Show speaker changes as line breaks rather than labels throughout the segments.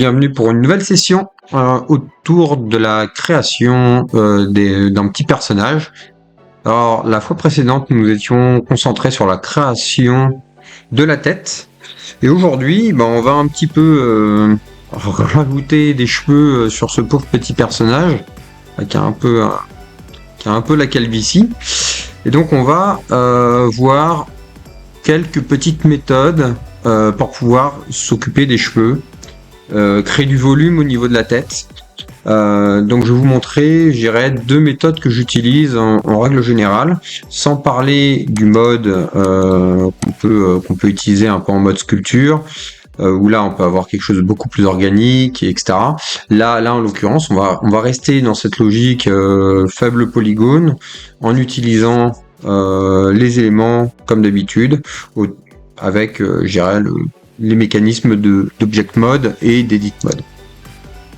bienvenue pour une nouvelle session autour de la création d'un petit personnage. Alors, la fois précédente, nous étions concentrés sur la création de la tête. Et aujourd'hui, on va un petit peu rajouter des cheveux sur ce pauvre petit personnage qui a un peu la calvitie. Et donc, on va voir quelques petites méthodes pour pouvoir s'occuper des cheveux, créer du volume au niveau de la tête. Donc je vais vous montrer, je dirais, deux méthodes que j'utilise en règle générale, sans parler du mode qu'on peut utiliser un peu en mode sculpture, où là on peut avoir quelque chose de beaucoup plus organique, etc. Là en l'occurrence, on va rester dans cette logique faible polygone, en utilisant les éléments comme d'habitude, avec je dirais les mécanismes d'object mode et d'edit mode.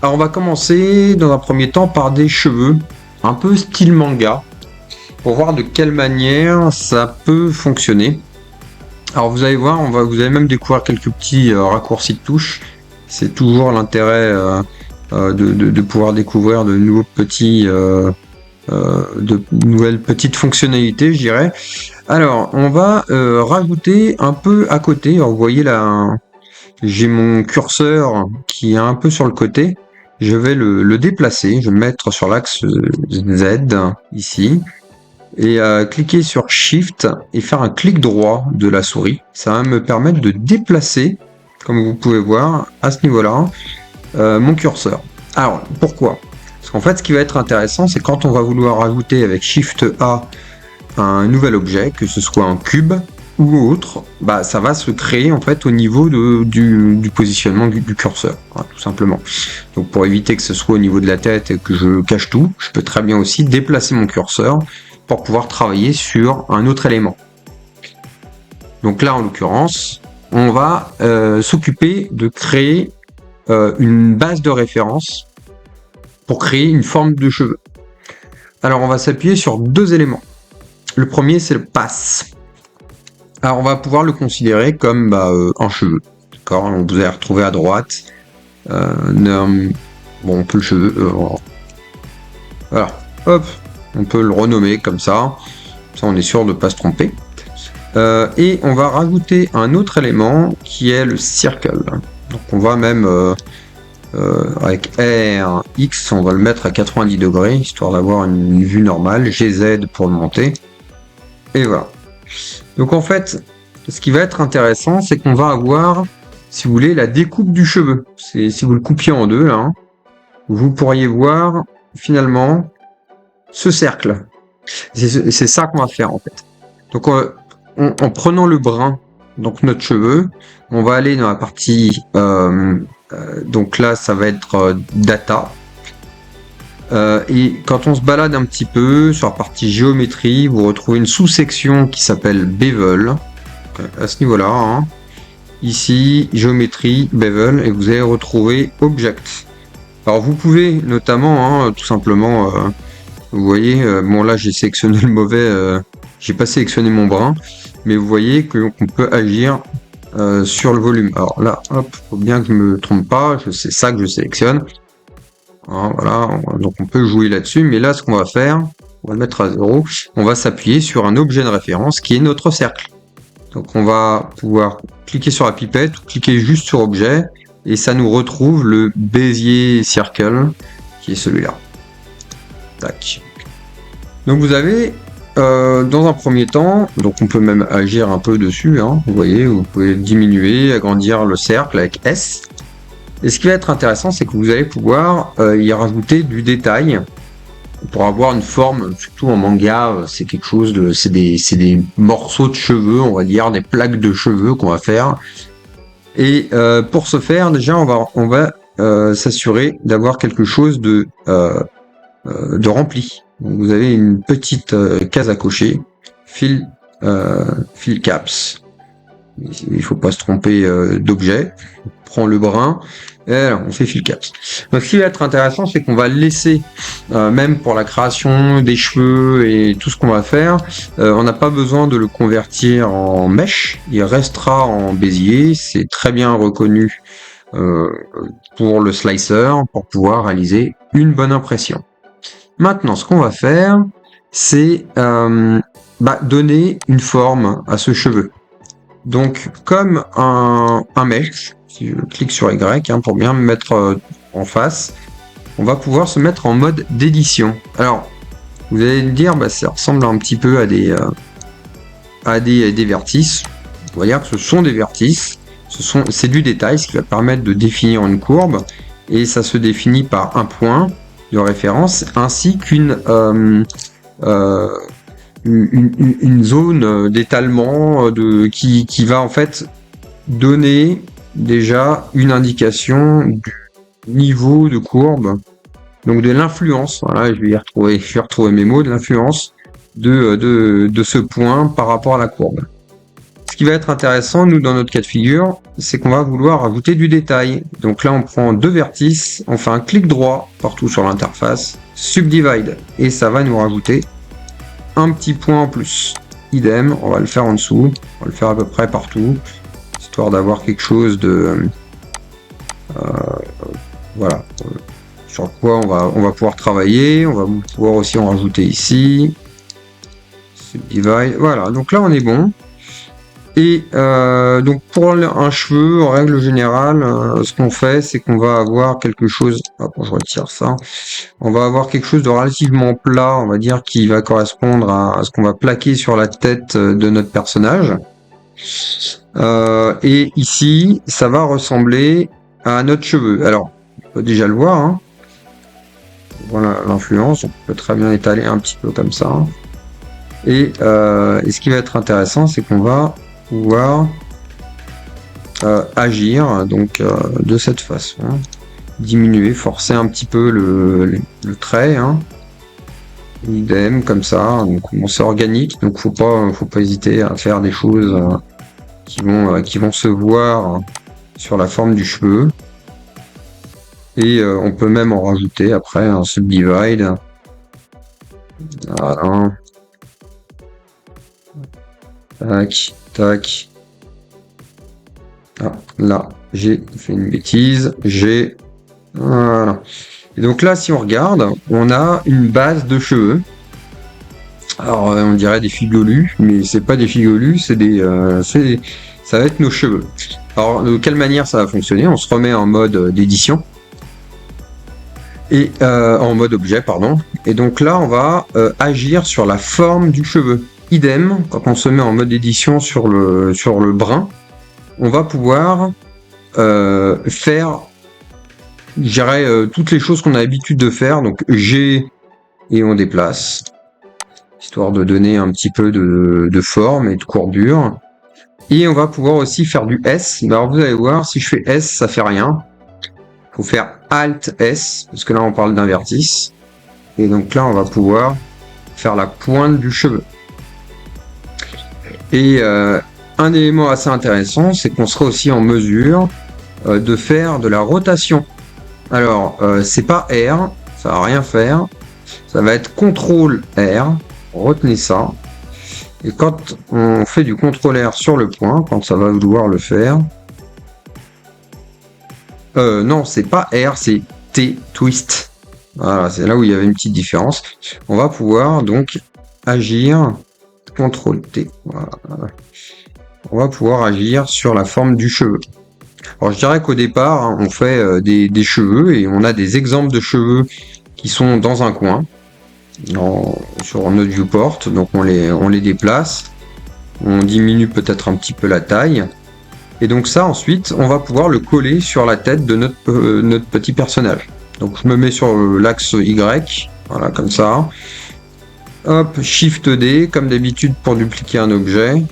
Alors on va commencer dans un premier temps par des cheveux, un peu style manga, pour voir de quelle manière ça peut fonctionner. Alors vous allez voir, vous allez même découvrir quelques petits raccourcis de touches. C'est toujours l'intérêt de pouvoir découvrir de nouveaux petits, de nouvelles petites fonctionnalités, je dirais. Alors on va rajouter un peu à côté. Alors, vous voyez là, j'ai mon curseur qui est un peu sur le côté. Je vais le déplacer, je vais le mettre sur l'axe Z, ici, et cliquer sur Shift et faire un clic droit de la souris. Ça va me permettre de déplacer, comme vous pouvez voir, à ce niveau-là, mon curseur. Alors, pourquoi ? Parce qu'en fait, ce qui va être intéressant, c'est quand on va vouloir ajouter avec Shift A un nouvel objet, que ce soit un cube ou autre, ça va se créer en fait au niveau du positionnement du curseur, voilà, tout simplement. Donc pour éviter que ce soit au niveau de la tête et que je cache tout, je peux très bien aussi déplacer mon curseur pour pouvoir travailler sur un autre élément. Donc là en l'occurrence, on va s'occuper de créer une base de référence pour créer une forme de cheveux. Alors on va s'appuyer sur deux éléments. Le premier, c'est le pass. Alors on va pouvoir le considérer comme un cheveu. D'accord, vous allez retrouver à droite. On peut le cheveu. Voilà. Hop, on peut le renommer comme ça. Ça, on est sûr de ne pas se tromper. Et on va rajouter un autre élément qui est le circle. Donc on va même avec R, X, on va le mettre à 90 degrés, histoire d'avoir une vue normale. GZ pour le monter. Et voilà. Donc en fait, ce qui va être intéressant, c'est qu'on va avoir, si vous voulez, la découpe du cheveu. Si vous le coupiez en deux, là, vous pourriez voir finalement ce cercle. C'est ça qu'on va faire en fait. Donc en prenant le brin, donc notre cheveu, on va aller dans la partie, donc là ça va être data. Et quand on se balade un petit peu sur la partie géométrie, vous retrouvez une sous-section qui s'appelle Bevel, à ce niveau-là, ici, géométrie, Bevel, et vous allez retrouver Object. Alors vous pouvez notamment, tout simplement, vous voyez, bon là j'ai sélectionné le mauvais, j'ai pas sélectionné mon brin, mais vous voyez qu'on peut agir sur le volume. Alors là, hop, faut bien que je me trompe pas, c'est ça que je sélectionne. Voilà, donc on peut jouer là-dessus, mais là ce qu'on va faire, on va le mettre à 0, on va s'appuyer sur un objet de référence qui est notre cercle. Donc on va pouvoir cliquer sur la pipette, ou cliquer juste sur objet, et ça nous retrouve le Bezier Circle, qui est celui-là. Tac. Donc vous avez, dans un premier temps, donc on peut même agir un peu dessus, vous voyez, vous pouvez diminuer, agrandir le cercle avec S. Et ce qui va être intéressant, c'est que vous allez pouvoir y rajouter du détail pour avoir une forme, surtout en manga, c'est quelque chose de, c'est des morceaux de cheveux, on va dire, des plaques de cheveux qu'on va faire. Et pour ce faire, déjà, on va s'assurer d'avoir quelque chose de rempli. Donc, vous avez une petite case à cocher, fill caps. Il faut pas se tromper d'objet. On prend le brin et alors, on fait fill caps. Donc ce qui va être intéressant, c'est qu'on va laisser, même pour la création des cheveux et tout ce qu'on va faire, on n'a pas besoin de le convertir en mèche. Il restera en Bézier. C'est très bien reconnu pour le slicer pour pouvoir réaliser une bonne impression. Maintenant, ce qu'on va faire, c'est donner une forme à ce cheveu. Donc, comme un mesh, si je clique sur Y pour bien me mettre en face, on va pouvoir se mettre en mode d'édition. Alors, vous allez me dire, ça ressemble un petit peu à des vertices. On va dire que ce sont des vertices. C'est du détail, ce qui va permettre de définir une courbe. Et ça se définit par un point de référence ainsi qu'une une zone d'étalement qui va en fait donner déjà une indication du niveau de courbe, donc de l'influence. Voilà, je vais retrouver mes mots, de l'influence de ce point par rapport à la courbe. Ce qui va être intéressant, nous, dans notre cas de figure, c'est qu'on va vouloir ajouter du détail. Donc là, on prend deux vertices, on fait un clic droit partout sur l'interface, subdivide, et ça va nous rajouter un petit point en plus. Idem, on va le faire en dessous, on va le faire à peu près partout, histoire d'avoir quelque chose de... voilà, sur quoi on va pouvoir travailler. On va pouvoir aussi en rajouter ici. Subdivide, voilà, donc là on est bon. Et donc pour un cheveu, en règle générale, ce qu'on fait, c'est qu'on va avoir quelque chose, je retire ça, on va avoir quelque chose de relativement plat, on va dire, qui va correspondre à ce qu'on va plaquer sur la tête de notre personnage. Et ici, ça va ressembler à notre cheveu. Alors, on peut déjà le voir, hein. Voilà l'influence, on peut très bien étaler un petit peu comme ça. Et ce qui va être intéressant, c'est qu'on va pouvoir agir donc de cette façon, diminuer, forcer un petit peu le trait, hein. Idem comme ça. Donc c'est organique, donc faut pas hésiter à faire des choses qui vont se voir sur la forme du cheveu. Et on peut même en rajouter après un subdivide. Voilà. Tac, tac. Ah, là, j'ai fait une bêtise. Voilà. Et donc là, si on regarde, on a une base de cheveux. Alors, on dirait des figolus, mais c'est pas des figolus, ça va être nos cheveux. Alors, de quelle manière ça va fonctionner? On se remet en mode d'édition. Et en mode objet, pardon. Et donc là, on va agir sur la forme du cheveu. Idem, quand on se met en mode édition sur le brin, on va pouvoir faire, je dirais, toutes les choses qu'on a l'habitude de faire. Donc G et on déplace, histoire de donner un petit peu de forme et de courbure. Et on va pouvoir aussi faire du S. Alors vous allez voir, si je fais S, ça fait rien. Il faut faire Alt S, parce que là on parle d'un vertice. Et donc là on va pouvoir faire la pointe du cheveu. Et un élément assez intéressant, c'est qu'on sera aussi en mesure de faire de la rotation. Alors, c'est pas R, ça va rien faire. Ça va être CTRL R, retenez ça. Et quand on fait du CTRL R sur le point, quand ça va vouloir le faire... non, c'est pas R, c'est T, twist. Voilà, c'est là où il y avait une petite différence. On va pouvoir donc agir... CTRL T. Voilà. On va pouvoir agir sur la forme du cheveu. Alors je dirais qu'au départ, hein, on fait des cheveux et on a des exemples de cheveux qui sont dans un coin sur notre viewport. Donc on les déplace, on diminue peut-être un petit peu la taille. Et donc ça ensuite, on va pouvoir le coller sur la tête de notre petit personnage. Donc je me mets sur l'axe Y, voilà comme ça. Hop, Shift D, comme d'habitude pour dupliquer un objet.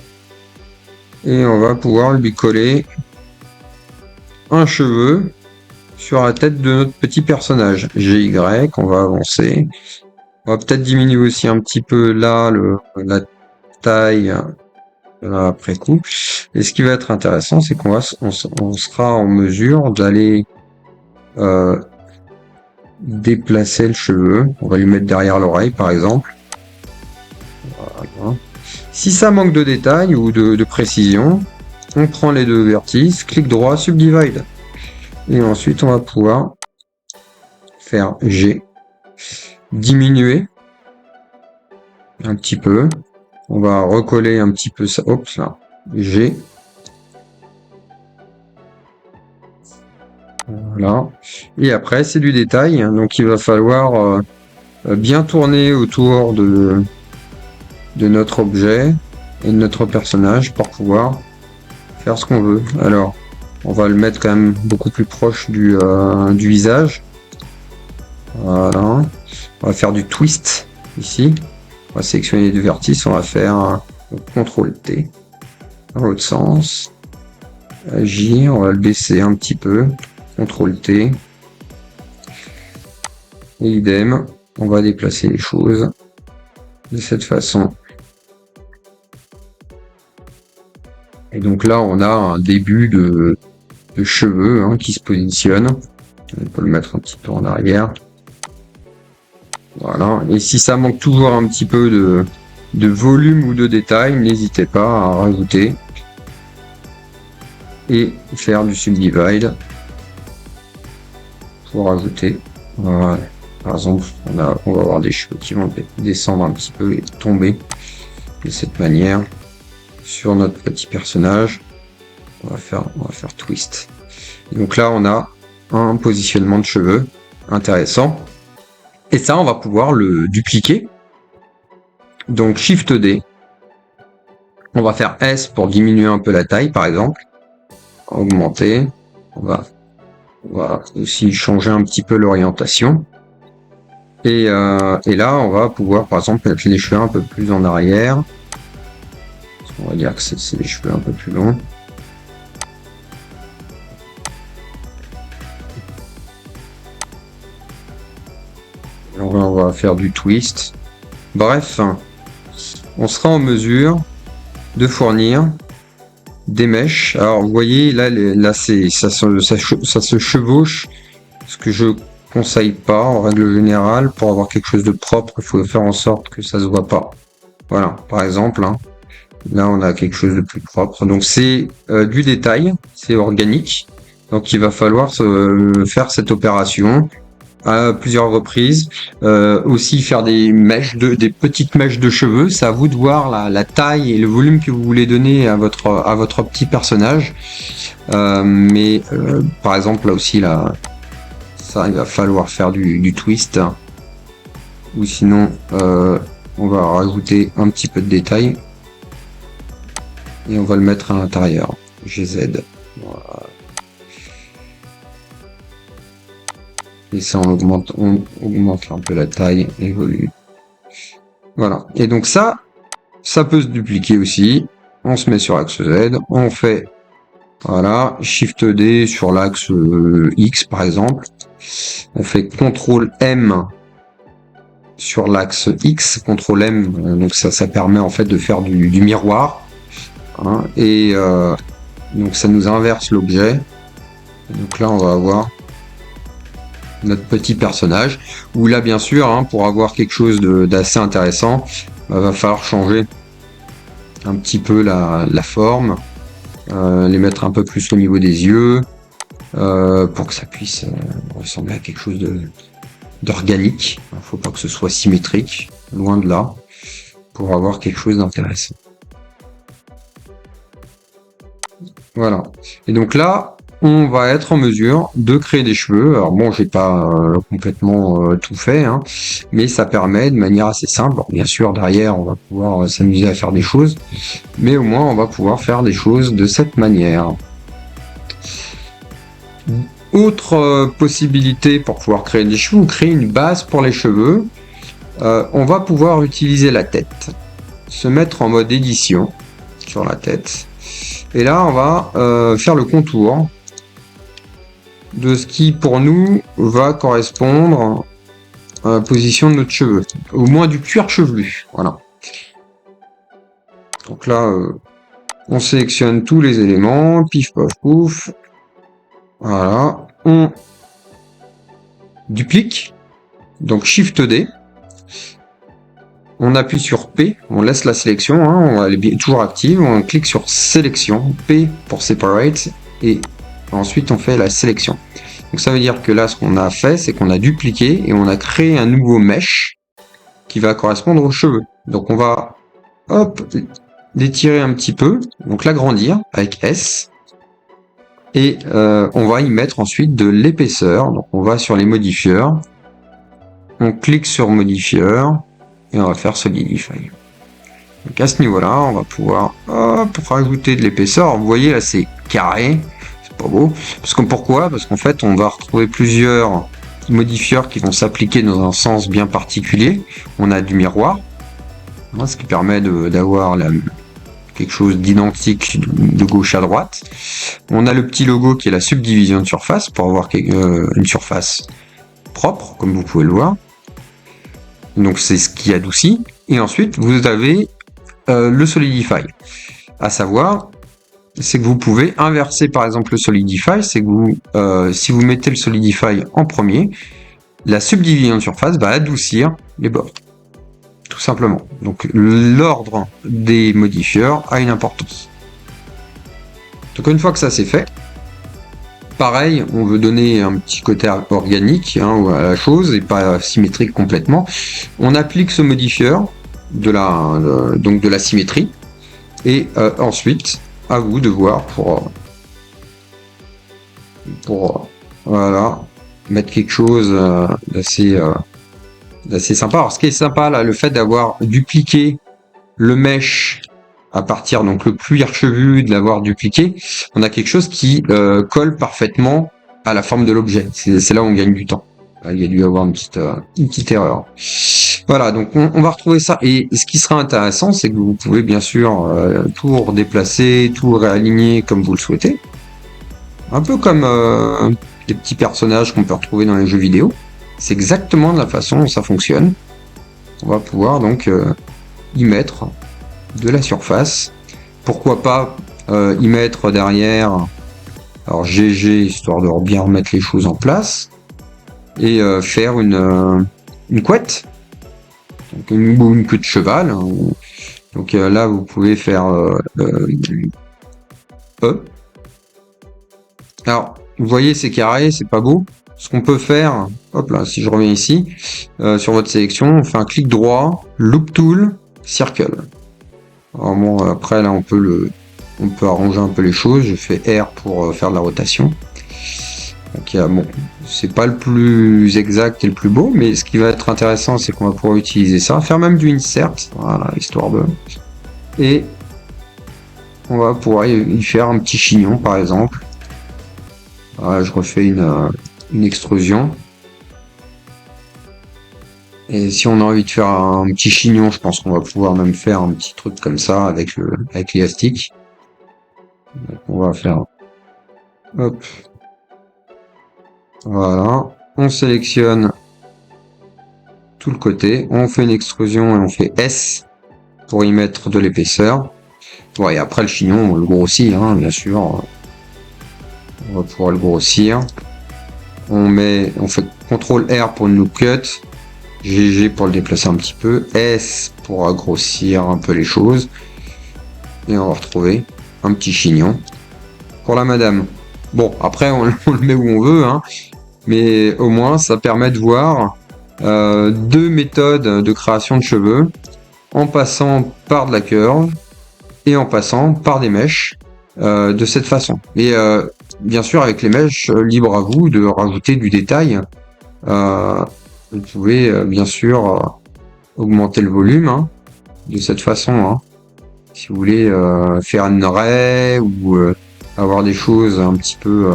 Et on va pouvoir lui coller un cheveu sur la tête de notre petit personnage. GY, on va avancer. On va peut-être diminuer aussi un petit peu là la taille là, après coup. Et ce qui va être intéressant, c'est qu'on sera en mesure d'aller déplacer le cheveu. On va lui mettre derrière l'oreille par exemple. Voilà. Si ça manque de détails ou de précision, on prend les deux vertices, clic droit, subdivide. Et ensuite, on va pouvoir faire G, diminuer un petit peu. On va recoller un petit peu ça. Hop, là. G. Voilà. Et après, c'est du détail. Donc, il va falloir bien tourner autour de notre objet et de notre personnage pour pouvoir faire ce qu'on veut. Alors, on va le mettre quand même beaucoup plus proche du visage. Voilà. On va faire du twist ici. On va sélectionner du vertice. On va faire CTRL T dans l'autre sens. J, on va le baisser un petit peu. CTRL T. Et idem, on va déplacer les choses de cette façon. Et donc là, on a un début de cheveux qui se positionne. On peut le mettre un petit peu en arrière. Voilà. Et si ça manque toujours un petit peu de volume ou de détail, n'hésitez pas à rajouter et faire du subdivide pour rajouter. Voilà. Par exemple, on va avoir des cheveux qui vont descendre un petit peu et tomber de cette manière sur notre petit personnage. On va faire twist. Et donc là, on a un positionnement de cheveux intéressant. Et ça, on va pouvoir le dupliquer. Donc Shift D. On va faire S pour diminuer un peu la taille, par exemple. Augmenter. On va aussi changer un petit peu l'orientation. Et là, on va pouvoir, par exemple, mettre les cheveux un peu plus en arrière. On va dire que c'est les cheveux un peu plus longs. On va faire du twist. Bref, on sera en mesure de fournir des mèches. Alors, vous voyez, là ça se chevauche. Ce que je conseille pas, en règle générale, pour avoir quelque chose de propre, il faut faire en sorte que ça se voit pas. Voilà, par exemple, là, on a quelque chose de plus propre. Donc, c'est du détail, c'est organique. Donc, il va falloir faire cette opération à plusieurs reprises. Aussi faire des petites mèches de cheveux. C'est à vous de voir la taille et le volume que vous voulez donner à votre petit personnage. Mais par exemple, là aussi, ça, il va falloir faire du twist. Ou sinon, on va rajouter un petit peu de détail. Et on va le mettre à l'intérieur. GZ. Voilà. Et ça, on augmente un peu la taille et le volume. Voilà. Et donc ça peut se dupliquer aussi. On se met sur l'axe Z. On fait, voilà, Shift D sur l'axe X, par exemple. On fait CTRL M sur l'axe X. CTRL M, donc ça permet en fait de faire du miroir. Et donc ça nous inverse l'objet. Donc là, on va avoir notre petit personnage, où là bien sûr pour avoir quelque chose d'assez intéressant, va falloir changer un petit peu la forme, les mettre un peu plus au niveau des yeux, pour que ça puisse ressembler à quelque chose d'organique. Il ne faut pas que ce soit symétrique, loin de là, pour avoir quelque chose d'intéressant. Voilà. Et donc là, on va être en mesure de créer des cheveux. Alors bon, j'ai pas complètement tout fait, mais ça permet de manière assez simple. Alors, bien sûr, derrière, on va pouvoir s'amuser à faire des choses, mais au moins, on va pouvoir faire des choses de cette manière. Autre possibilité pour pouvoir créer des cheveux, ou créer une base pour les cheveux, on va pouvoir utiliser la tête, se mettre en mode édition sur la tête. Et là, on va faire le contour de ce qui, pour nous, va correspondre à la position de notre cheveu. Au moins du cuir chevelu. Voilà. Donc là, on sélectionne tous les éléments. Pif, paf, pouf. Voilà. On duplique. Donc Shift D. On appuie sur P. On laisse la sélection. Elle est toujours active. On clique sur sélection. P pour separate. Et ensuite, on fait la sélection. Donc ça veut dire que là, ce qu'on a fait, c'est qu'on a dupliqué et on a créé un nouveau mesh qui va correspondre aux cheveux. Donc on va, hop, l'étirer un petit peu, donc l'agrandir avec S. Et on va y mettre ensuite de l'épaisseur. Donc on va sur les modifieurs, on clique sur modifieur et on va faire solidify. Donc à ce niveau-là, on va pouvoir rajouter de l'épaisseur. Vous voyez là, c'est carré, c'est pas beau. Pourquoi? Parce qu'en fait, on va retrouver plusieurs modifieurs qui vont s'appliquer dans un sens bien particulier. On a du miroir, ce qui permet d'avoir quelque chose d'identique de gauche à droite. On a le petit logo qui est la subdivision de surface pour avoir une surface propre, comme vous pouvez le voir. Donc c'est ce qui adoucit. Et ensuite, vous avez le Solidify. À savoir, c'est que vous pouvez inverser par exemple le Solidify, c'est que vous, si vous mettez le Solidify en premier, la subdivision de surface va adoucir les bords. Tout simplement. Donc l'ordre des modifieurs a une importance. Donc une fois que ça c'est fait, pareil, on veut donner un petit côté organique à la chose et pas symétrique complètement. On applique ce modifieur de la symétrie et ensuite à vous de voir pour voilà, mettre quelque chose d'assez sympa. Alors ce qui est sympa là, le fait d'avoir dupliqué le mesh à partir donc le cuir chevelu, de l'avoir dupliqué, on a quelque chose qui colle parfaitement à la forme de l'objet. C'est là où on gagne du temps. Il y a dû y avoir une petite erreur. Voilà, donc on va retrouver ça. Et ce qui sera intéressant, c'est que vous pouvez bien sûr tout redéplacer, tout réaligner comme vous le souhaitez. Un peu comme les petits personnages qu'on peut retrouver dans les jeux vidéo. C'est exactement de la façon dont ça fonctionne. On va pouvoir donc y mettre de la surface. Pourquoi pas y mettre derrière, alors GG, histoire de bien remettre les choses en place, et faire une couette, donc une queue de cheval. Donc là, vous pouvez faire E. Alors, vous voyez, c'est carré, c'est pas beau. Ce qu'on peut faire, hop là, si je reviens ici, sur votre sélection, on fait un clic droit, Loop Tool, Circle. Alors bon, après là, on peut arranger un peu les choses. Je fais R pour faire de la rotation. Donc bon, c'est pas le plus exact et le plus beau, mais ce qui va être intéressant, c'est qu'on va pouvoir utiliser ça, faire même du insert, voilà, histoire de, et on va pouvoir y faire un petit chignon par exemple. Voilà, je refais une extrusion. Et si on a envie de faire un petit chignon, je pense qu'on va pouvoir même faire un petit truc comme ça avec l'élastique. Donc on va faire, hop, voilà, on sélectionne tout le côté, on fait une extrusion et on fait S pour y mettre de l'épaisseur. Bon, et après le chignon, on le grossit, bien sûr. On va pouvoir le grossir. On fait CTRL R pour une loop cut. GG pour le déplacer un petit peu, S pour grossir un peu les choses, et on va retrouver un petit chignon pour la madame. Bon, après on le met où on veut, mais au moins ça permet de voir deux méthodes de création de cheveux, en passant par de la curve et en passant par des mèches de cette façon. Et bien sûr avec les mèches, libre à vous de rajouter du détail. Vous pouvez bien sûr augmenter le volume de cette façon. Si vous voulez faire une raie ou avoir des choses un petit peu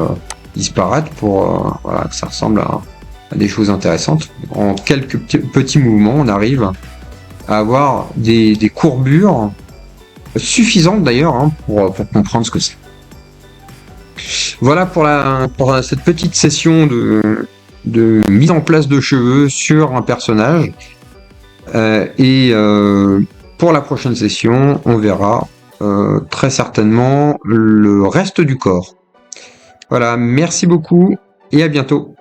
disparates pour voilà, que ça ressemble à des choses intéressantes. En quelques petits mouvements, on arrive à avoir des courbures suffisantes d'ailleurs pour comprendre ce que c'est. Voilà pour cette petite session de mise en place de cheveux sur un personnage. Et pour la prochaine session, on verra très certainement le reste du corps. Voilà, merci beaucoup et à bientôt.